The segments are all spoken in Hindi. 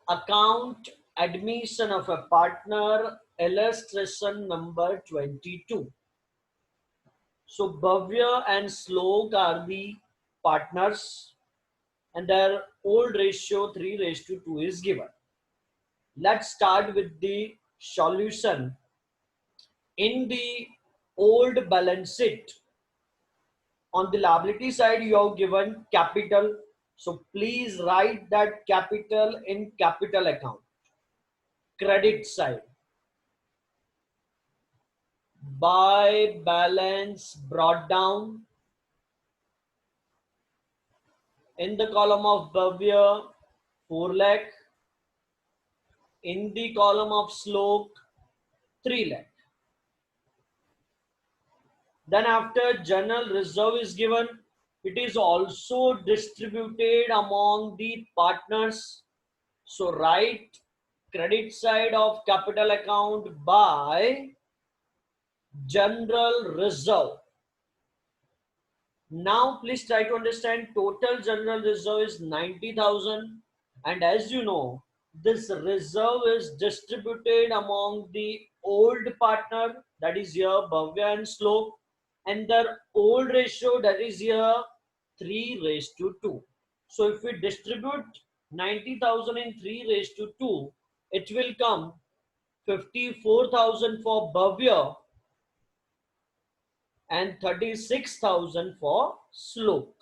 account admission of a partner, illustration number 22. So Bhavya and Slok are the partners and their old ratio 3:2 is given. Let's start with the solution. In the old balance sheet, on the liability side, you have given capital. So please write that capital in capital account. Credit side, by balance brought down. In the column of Bhavya, 4 lakh. In the column of Slok, 3 lakh. Then after general reserve is given, it is also distributed among the partners. So write credit side of capital account by general reserve. Now please try to understand, total general reserve is 90,000, and as you know, this reserve is distributed among the old partner, that is here Bhavya and Slok, and their old ratio, that is here 3:2. So if we distribute 90,000 in 3:2, it will come 54,000 for Bhavya and 36,000 for Slok.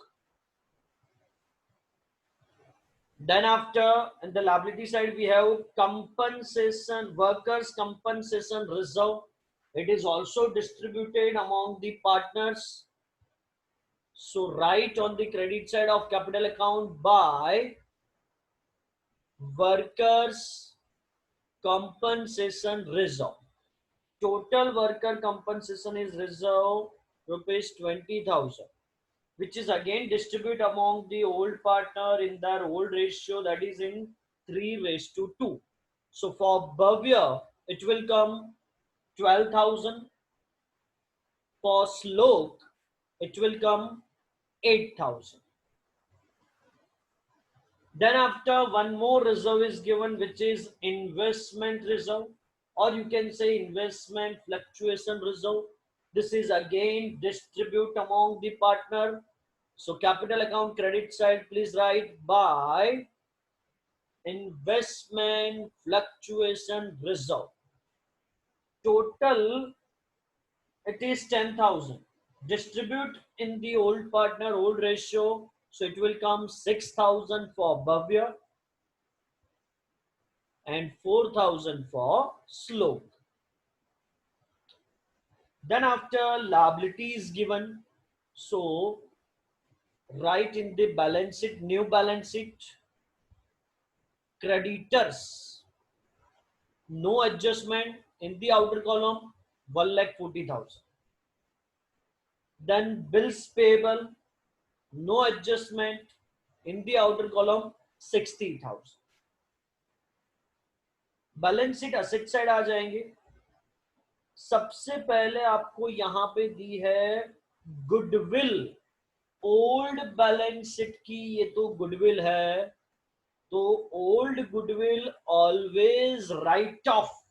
Then after, in the liability side, we have compensation, workers compensation reserve. It is also distributed among the partners. So write on the credit side of capital account by workers compensation reserve. Total worker compensation is reserve rupees 20,000, which is again distributed among the old partner in their old ratio, that is in 3:2. So for Bhavya, it will come 12,000. For Slok, it will come 8,000. Then after, one more reserve is given, which is investment reserve, or you can say investment fluctuation reserve. This is again distribute among the partner. So capital account credit side, please write by investment fluctuation reserve. Total, it is 10,000. Distribute in the old partner old ratio. So it will come 6,000 for Bhavya and 4,000 for Slok. Then after, liability is given. So write in the balance sheet, new balance sheet, creditors, no adjustment in the outer column, 1,40,000. Then bills payable, no adjustment in the outer column, 60,000. Balance sheet asset side आ जाएंगे. सबसे पहले आपको यहां पे दी है गुडविल. ओल्ड बैलेंस शीट की ये तो गुडविल है, तो old goodwill always right of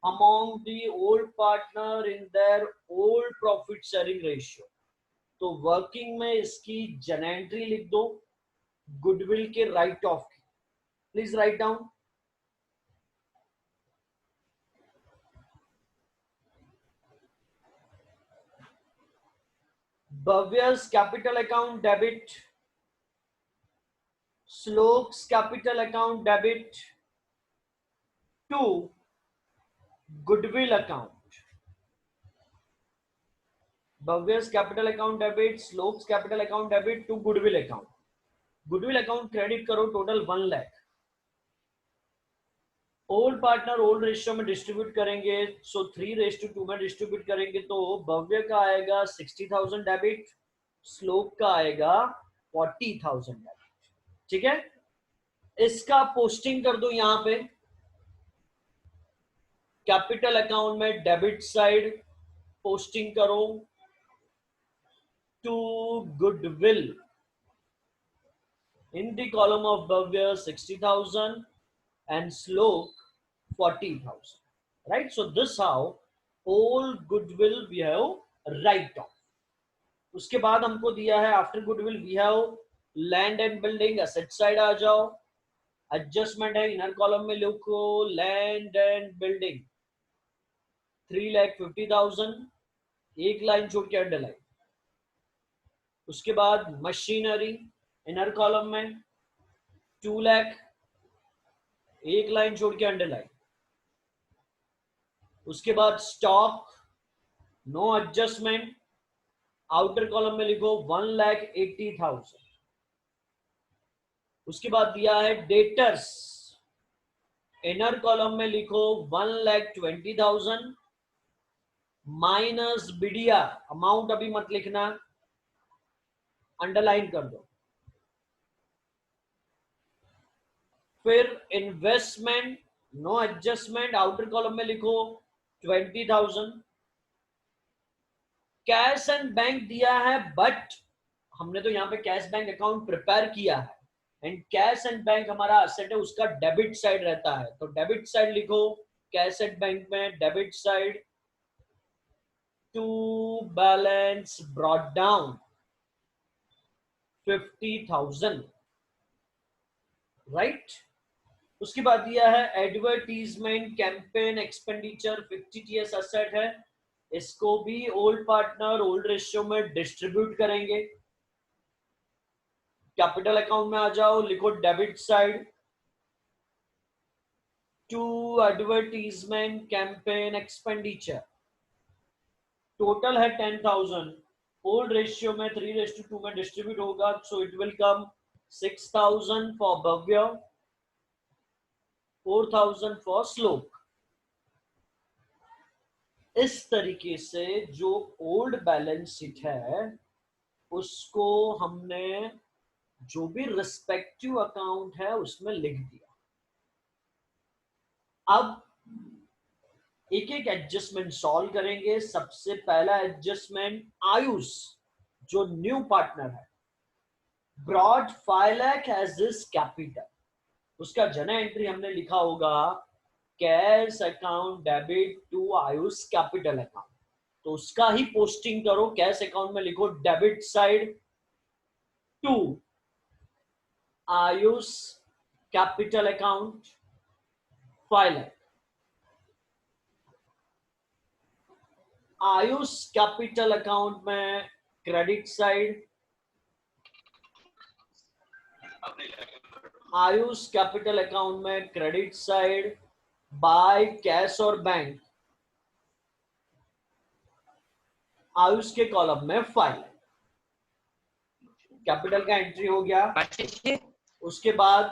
among the old partner in their old profit sharing ratio. तो वर्किंग में इसकी जनएंट्री लिख दो गुडविल के राइट ऑफ की. Please write down. Bhavya's capital account debit, Slok's capital account debit to goodwill account. Bhavya's capital account debit, Slok's capital account debit to goodwill account. Goodwill account credit करो total 1 lakh. Old partner old ratio में डिस्ट्रीब्यूट करेंगे, सो 3:2 में डिस्ट्रीब्यूट करेंगे, तो भव्य का आएगा 60,000 डेबिट, स्लोक का आएगा 40,000 डेबिट. ठीक है, इसका पोस्टिंग कर दो यहां पे कैपिटल अकाउंट में. डेबिट साइड पोस्टिंग करो to goodwill in the column of Bhavya 60,000 and Slok 40,000. Right? So this how all goodwill we have write off. उसके बाद हमको दिया है after goodwill we have land and building asset side आ जाओ. एडजस्टमेंट है इनर कॉलम में लिखो लैंड एंड बिल्डिंग 3,50,000 एक लाइन छोड़ के अंडरलाइन. उसके बाद मशीनरी इनर कॉलम में 2 लाख एक लाइन छोड़ के अंडरलाइन. उसके बाद stock no adjustment outer column में लिखो 1,80,000. उसके बाद दिया है डेटर्स इनर कॉलम में लिखो 1,20,000 माइनस बीडीआर अमाउंट अभी मत लिखना अंडरलाइन कर दो. फिर investment no adjustment outer column में लिखो 20,000. कैश एंड बैंक दिया है बट हमने तो यहाँ पे कैश बैंक अकाउंट प्रिपेयर किया है एंड कैश एंड बैंक हमारा असेट है उसका डेबिट साइड रहता है तो डेबिट साइड लिखो कैश एंड बैंक में debit side to balance brought down 50,000. Right. उसके बाद दिया है एडवर्टीजमेंट कैंपेन एक्सपेंडिचर 50 टीएस असेट है इसको भी ओल्ड पार्टनर ओल्ड रेशियो में डिस्ट्रीब्यूट करेंगे. कैपिटल अकाउंट में आ जाओ लिखो debit side to advertisement campaign expenditure total है 10,000 ओल्ड रेशियो में 3:2 में डिस्ट्रीब्यूट होगा so it will come 6,000 for Bhavya 4,000 for श्लोक. इस तरीके से जो ओल्ड बैलेंस शीट है उसको हमने जो भी रिस्पेक्टिव अकाउंट है उसमें लिख दिया. अब एक एक एडजस्टमेंट सॉल्व करेंगे. सबसे पहला एडजस्टमेंट आयुष जो न्यू पार्टनर है brought 5 lakh as this capital. उसका जर्नल एंट्री हमने लिखा होगा cash account debit to Ayush capital account तो उसका ही पोस्टिंग करो. कैश अकाउंट में लिखो debit side to Ayush capital account 5 lakh. Ayush capital account में credit side Ayush capital account में क्रेडिट साइड बाय कैश और बैंक आयुष के कॉलम में 5 कैपिटल का एंट्री हो गया. उसके बाद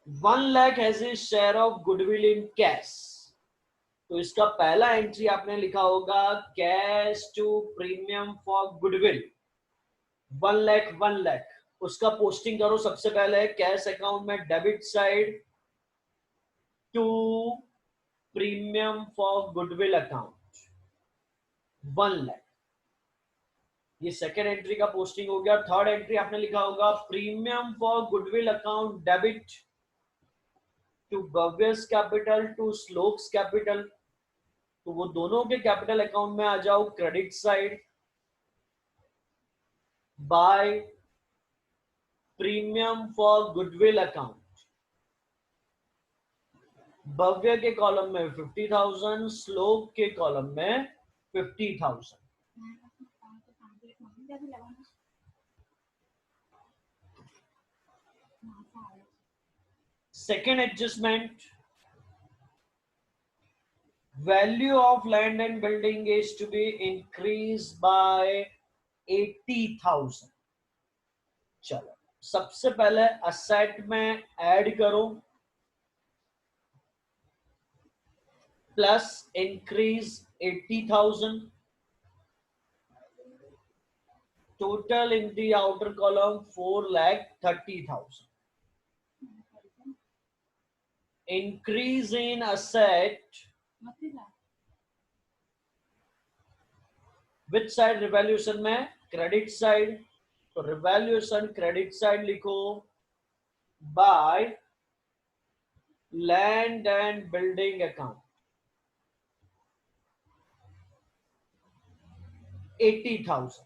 $1 lakh as a share of goodwill in cash तो इसका पहला एंट्री आपने लिखा होगा cash to premium for goodwill 1 lakh 1 lakh. उसका पोस्टिंग करो सबसे पहले कैश अकाउंट में debit side to premium for goodwill account 1 lakh. ये सेकेंड एंट्री का पोस्टिंग हो गया. थर्ड एंट्री आपने लिखा होगा premium for goodwill account debit to Bhavya's capital to Shlok's capital तो वो दोनों के कैपिटल अकाउंट में आ जाओ credit side by premium for goodwill account. Bhavya के कॉलम में 50,000 श्लोक के कॉलम में 50,000. Second adjustment value of land and building is to be increased by 80,000. चलो सबसे पहले असेट में ऐड करो plus increase 80,000 total in the outer column 4,30,000. Increase in asset which side revaluation में? Credit side. तो रिवैल्यूएशन क्रेडिट साइड लिखो, by land and building account 80,000।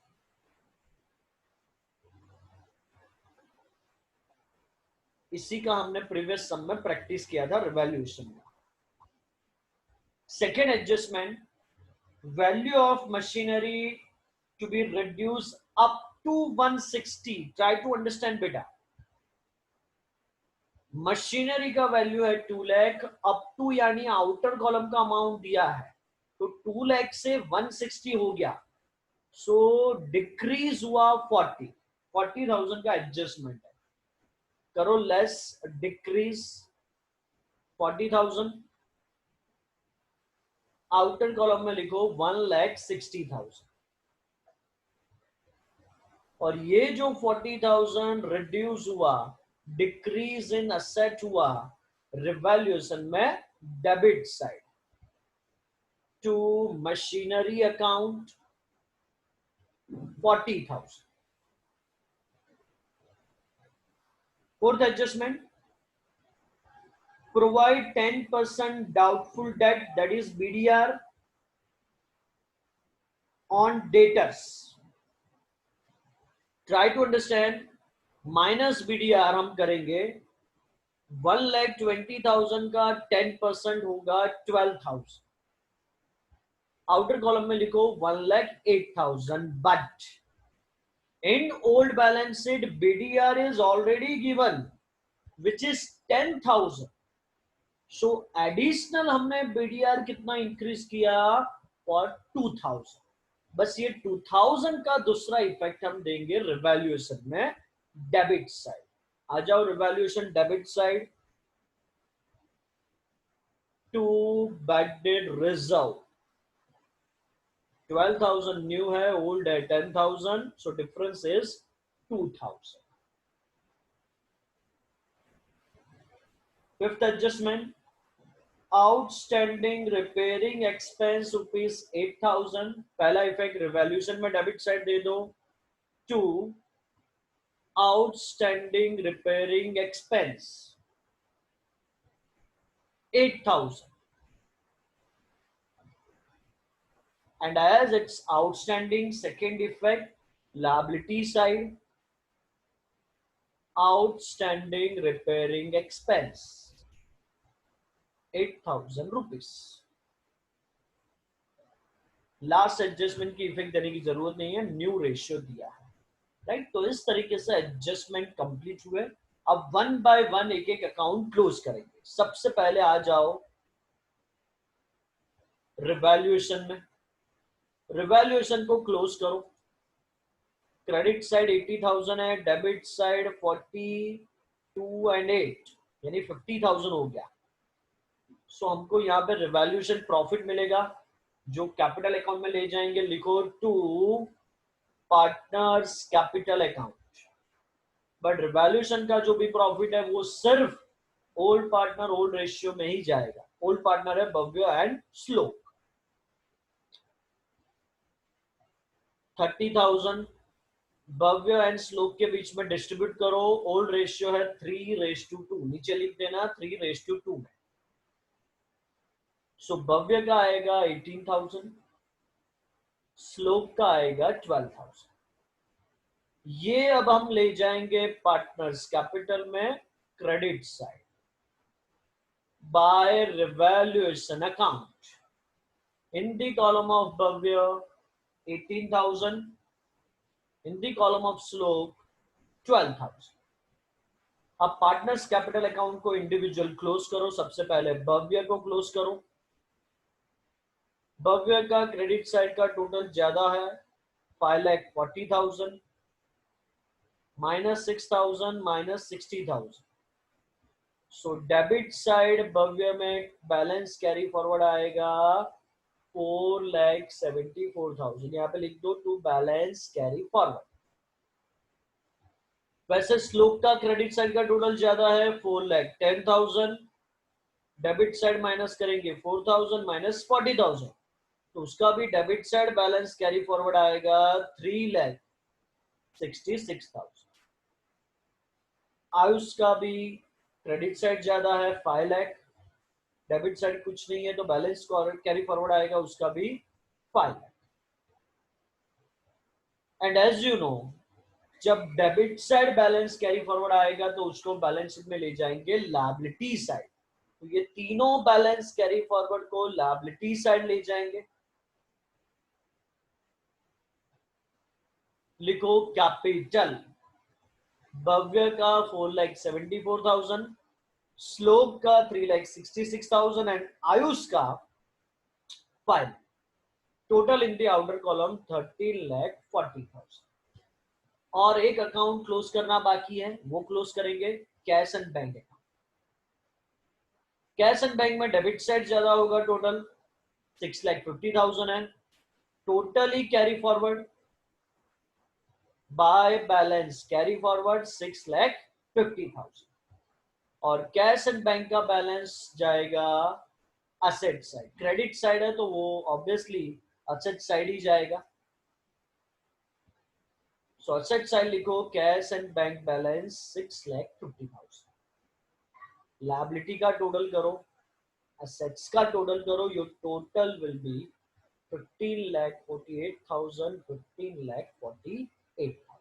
इसी का हमने प्रीवियस सम में प्रैक्टिस किया था रिवैल्यूएशन में। Second adjustment, value of machinery to be reduced up to 160। try to understand बेटा, मशीनरी का वैल्यू है 2 लाख, अप टू यानी आउटर कॉलम का अमाउंट दिया है, तो 2 लाख से 160 हो गया, सो डिक्रीज हुआ 40,000 का एडजस्टमेंट है। करो लेस, डिक्रीज 40,000, आउटर कॉलम में लिखो 1,60,000, और ये जो 40,000 रिड्यूस हुआ, डिक्रीज इन असेट हुआ, रिवैल्यूएशन में debit side to machinery account 40,000। Fourth adjustment, provide 10% doubtful debt, that is BDR, on debtors। try to understand, minus BDR हम करेंगे, 1,20,000 का 10% होगा 12,000, आउटर कॉलम में लिखो 1,08,000, but in old balance sheet BDR is already given which is 10,000, so additional हमने BDR कितना इंक्रीज किया, for 2,000। बस ये 2,000 का दूसरा इफेक्ट हम देंगे रिवैल्यूएशन में डेबिट साइड। आ जाओ revaluation debit side, to bad debt reserve 12,000 new है, ओल्ड है 10,000, so difference is 2,000। Fifth adjustment, outstanding repairing expense rupees 8,000, पहला इफेक्ट रिवैल्यूएशन में डेबिट साइड दे दो, to outstanding repairing expense 8,000, and as it's outstanding, second effect liability side, outstanding repairing expense 8,000 rupees। Last adjustment की इफेक्ट देने की जरूरत नहीं है, न्यू रेशियो दिया है, राइट। तो इस तरीके से एडजस्टमेंट कंप्लीट हुए। अब वन बाय वन एक एक अकाउंट क्लोज करेंगे। सबसे पहले आ जाओ रिवैल्यूएशन में, रिवैल्यूएशन को क्लोज करो। क्रेडिट साइड 80,000 है, डेबिट साइड 42 एंड 8 यानी 50,000 हो गया। सो हमको यहाँ पे रिवैल्यूएशन प्रॉफिट मिलेगा जो कैपिटल अकाउंट में ले जाएंगे, लिखो to partners capital account. But revaluation का जो भी प्रॉफिट है वो सिर्फ ओल्ड पार्टनर ओल्ड रेशियो में ही जाएगा। ओल्ड पार्टनर है भव्य एंड श्लोक। 30,000 भव्य एंड श्लोक के बीच में डिस्ट्रीब्यूट करो। ओल्ड रेशियो है 3:2, नीचे लिख देना 3:2 में। सो भव्य का आएगा 18,000, श्लोक का आएगा 12,000। ये अब हम ले जाएंगे पार्टनर्स कैपिटल में credit side bye revaluation account. In the column of Bhavya 18,000, in the column of श्लोक 12,000। अब पार्टनर्स कैपिटल अकाउंट को इंडिविजुअल क्लोज करो। सबसे पहले भव्य को क्लोज करो। भव्य का क्रेडिट साइड का टोटल ज्यादा है 5,40,000 -6,000 -60,000। सो डेबिट साइड भव्य में बैलेंस कैरी फॉरवर्ड आएगा 4,74,000। यहाँ पे लिख दो टू बैलेंस कैरी फॉरवर्ड। वैसे श्लोक का क्रेडिट साइड का टोटल ज्यादा है 4,10,000, डेबिट साइड माइनस करेंगे 4,000 -40,000। तो उसका भी debit side balance carry forward आएगा 3,66,000। आयुष का भी क्रेडिट साइड ज्यादा है 5 लाख, डेबिट साइड कुछ नहीं है तो बैलेंस कैरी फॉरवर्ड आएगा उसका भी 5 lakh. And as you know, जब debit side balance carry forward आएगा तो उसको बैलेंस शीट में ले जाएंगे लायबिलिटी साइड। तो ये तीनों बैलेंस कैरी फॉरवर्ड को लायबिलिटी साइड ले जाएंगे। लिखो कैपिटल। भव्य का 4,74,000, श्लोक का 3,66,000 एंड आयुष का 5। Total in the outer column 13,40,000। और एक अकाउंट क्लोज करना बाकी है, वो क्लोज करेंगे cash and bank account. Cash and bank में डेबिट साइड ज्यादा होगा, टोटल 6,50,000 है। Totally carry forward by balance carry forward 6,50,000। और कैश एंड बैंक का बैलेंस जाएगा असेट साइड। क्रेडिट साइड है तो वो ऑब्वियसली असेट साइड ही जाएगा। सो असेट साइड लिखो cash and bank balance 6,50,000। Liability का टोटल करो, असेट्स का टोटल करो, योर टोटल विल बी 15,48,000, 15,48,000।